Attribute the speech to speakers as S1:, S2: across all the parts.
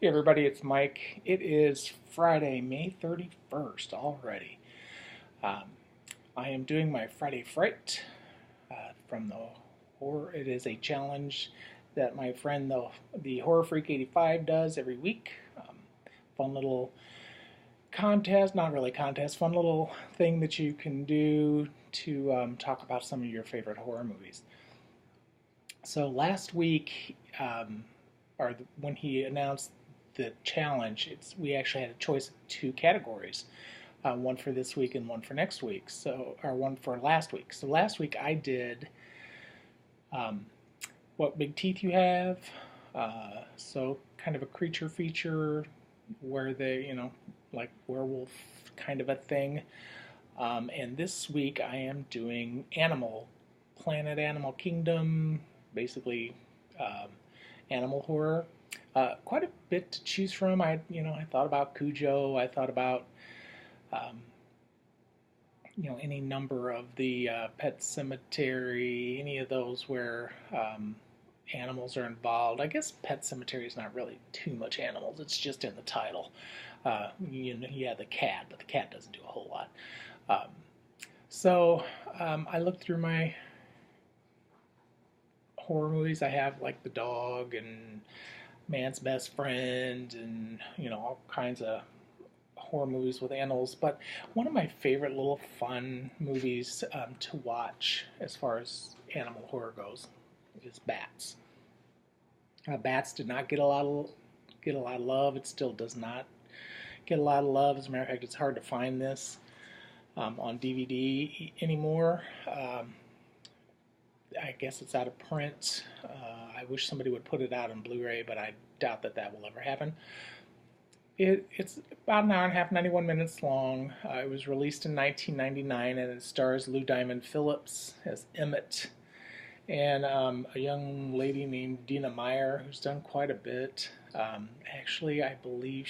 S1: Hey everybody, it's Mike. It is Friday, May 31st already. Um, I am doing my Friday Fright from the horror. It is a challenge that my friend the Horror Freak 85 does every week. Fun little contest, not really contest, fun little thing that you can do to talk about some of your favorite horror movies. So last week, when he announced the challenge, we actually had a choice of two categories, one for this week and one for next week. Or one for last week. So last week I did um, what big teeth you have. So kind of a creature feature where they, like werewolf kind of a thing. And this week I am doing Animal Kingdom, basically um, animal horror. Quite a bit to choose from. I thought about Cujo. I thought about, um, any number of the Pet Cemetery, any of those where animals are involved. I guess Pet Cemetery is not really too much animals. It's just in the title. The cat, but the cat doesn't do a whole lot. Um, so I looked through my horror movies. I have like The Dog and Man's Best Friend and all kinds of horror movies with animals. But one of my favorite little fun movies to watch as far as animal horror goes is Bats. Bats did not get a lot of love. It still does not get a lot of love. As a matter of fact, it's hard to find this on DVD anymore. I guess it's out of print. I wish somebody would put it out on Blu-ray, but I doubt that will ever happen. It's about an hour and a half, 91 minutes long. It was released in 1999, and it stars Lou Diamond Phillips as Emmett and a young lady named Dina Meyer, who's done quite a bit. Actually, I believe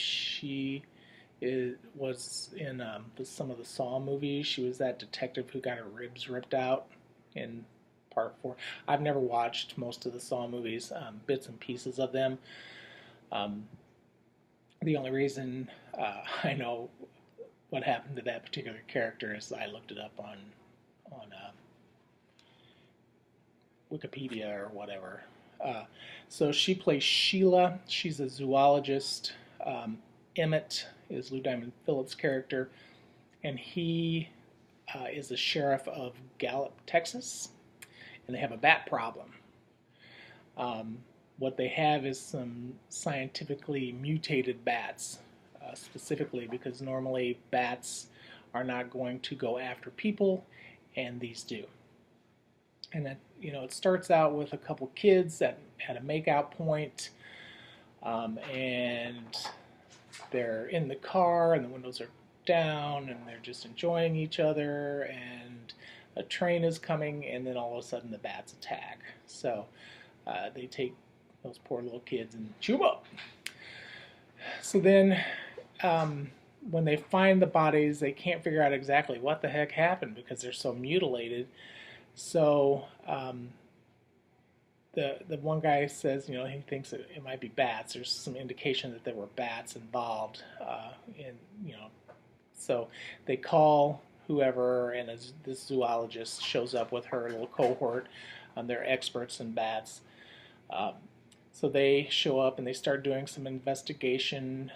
S1: was in some of the Saw movies. She was that detective who got her ribs ripped out in part 4. I've never watched most of the Saw movies, bits and pieces of them. Um, the only reason I know what happened to that particular character is I looked it up on Wikipedia or whatever. So she plays Sheila. She's a zoologist. Emmett is Lou Diamond Phillips' character, and he is the sheriff of Gallup, Texas, and they have a bat problem. Um, what they have is some scientifically mutated bats, specifically because normally bats are not going to go after people, and these do. And it starts out with a couple kids at a makeout point, and they're in the car, and the windows are down, and they're just enjoying each other, and a train is coming, and then all of a sudden the bats attack. So they take those poor little kids and chew them up. So then, when they find the bodies, they can't figure out exactly what the heck happened because they're so mutilated. So the one guy says, he thinks it might be bats. There's some indication that there were bats involved, so they call whoever, and this zoologist shows up with her little cohort. They're experts in bats. Um, so they show up and they start doing some investigation.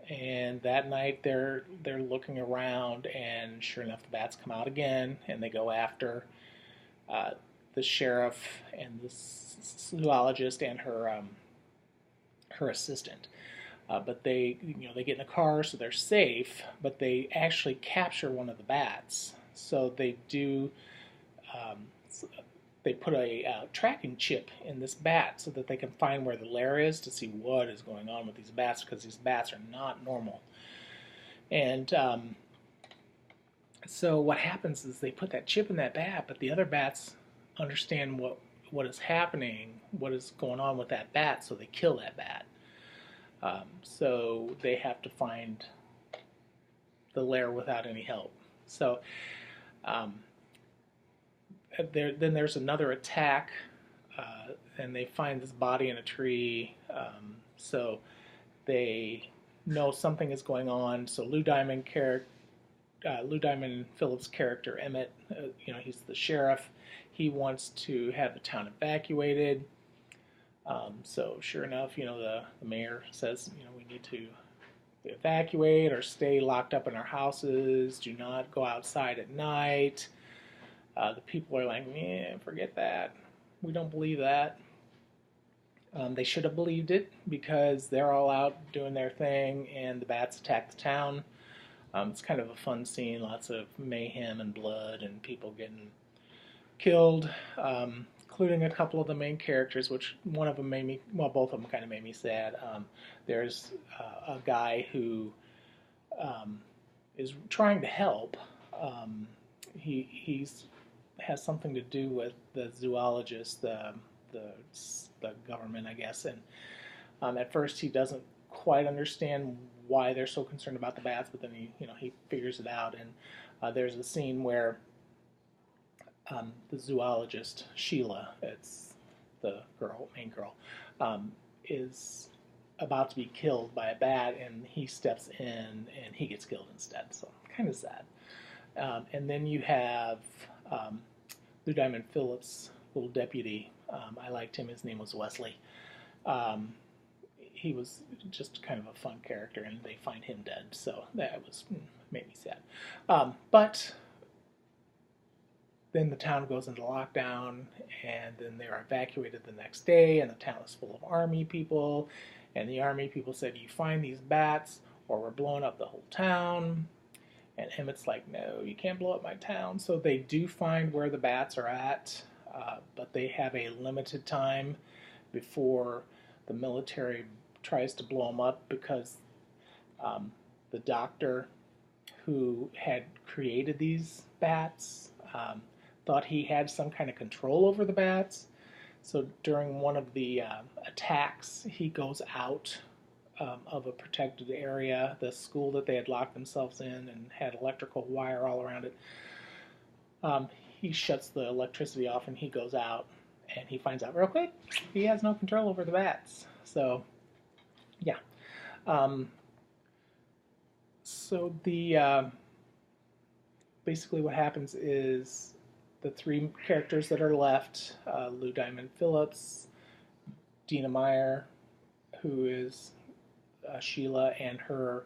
S1: And that night they're looking around, and sure enough, the bats come out again, and they go after the sheriff and the zoologist and her assistant. But they get in a car, so they're safe. But they actually capture one of the bats. So they do. Um, they put a tracking chip in this bat so that they can find where the lair is to see what is going on with these bats, because these bats are not normal. And so what happens is they put that chip in that bat, but the other bats understand what is happening, what is going on with that bat, so they kill that bat. So they have to find the lair without any help. So um, then there's another attack, and they find this body in a tree. So They know something is going on. So Lou Diamond Phillips' character Emmett, he's the sheriff. He wants to have the town evacuated. So sure enough, the mayor says, we need to evacuate or stay locked up in our houses. Do not go outside at night. The people are like, forget that. We don't believe that. They should have believed it because they're all out doing their thing and the bats attack the town. It's kind of a fun scene, lots of mayhem and blood and people getting killed, including a couple of the main characters, which one of them made me, well, both of them kind of made me sad. There's a guy who is trying to help. He has something to do with the zoologist, the government, I guess, and at first he doesn't quite understand why they're so concerned about the bats, but then he figures it out. And there's a scene where the zoologist Sheila, it's the main girl, is about to be killed by a bat, and he steps in and he gets killed instead. So kind of sad. And then you have Lou Diamond Phillips' little deputy. I liked him. His name was Wesley. He was just kind of a fun character, and they find him dead. So that made me sad. But then the town goes into lockdown, and then they're evacuated the next day, and the town is full of army people. And the army people said, you find these bats, or we're blowing up the whole town. And Emmett's like, no, you can't blow up my town. So they do find where the bats are at, but they have a limited time before the military tries to blow them up because the doctor who had created these bats thought he had some kind of control over the bats. So during one of the attacks, he goes out of a protected area, the school that they had locked themselves in and had electrical wire all around it. He shuts the electricity off and he goes out and he finds out real quick he has no control over the bats. So, yeah. So basically what happens is the three characters that are left, Lou Diamond Phillips, Dina Meyer, who is Sheila, and her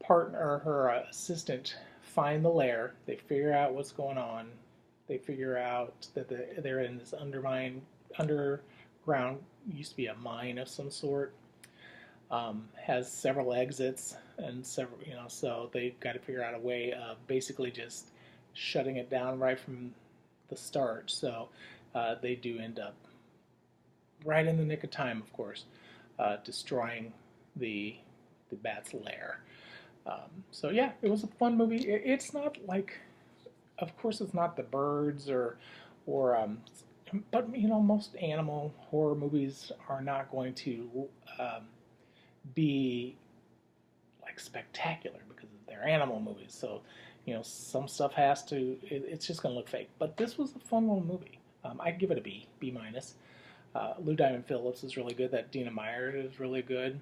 S1: partner, her assistant, find the lair. They figure out what's going on. They figure out that they're in this underground, used to be a mine of some sort. Has several exits and several, so they've got to figure out a way of basically just shutting it down right from the start. So they do end up right in the nick of time, of course, destroying the bat's lair. So yeah, it was a fun movie. It's not like, of course, it's not the birds but most animal horror movies are not going to be like spectacular because they're animal movies. So some stuff it's just going to look fake. But this was a fun little movie. I'd give it a B minus. Lou Diamond Phillips is really good. That Dina Meyer is really good.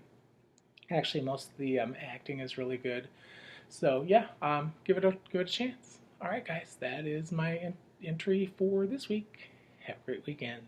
S1: Actually, most of the acting is really good. So yeah, give it a chance. All right, guys, that is my entry for this week. Have a great weekend.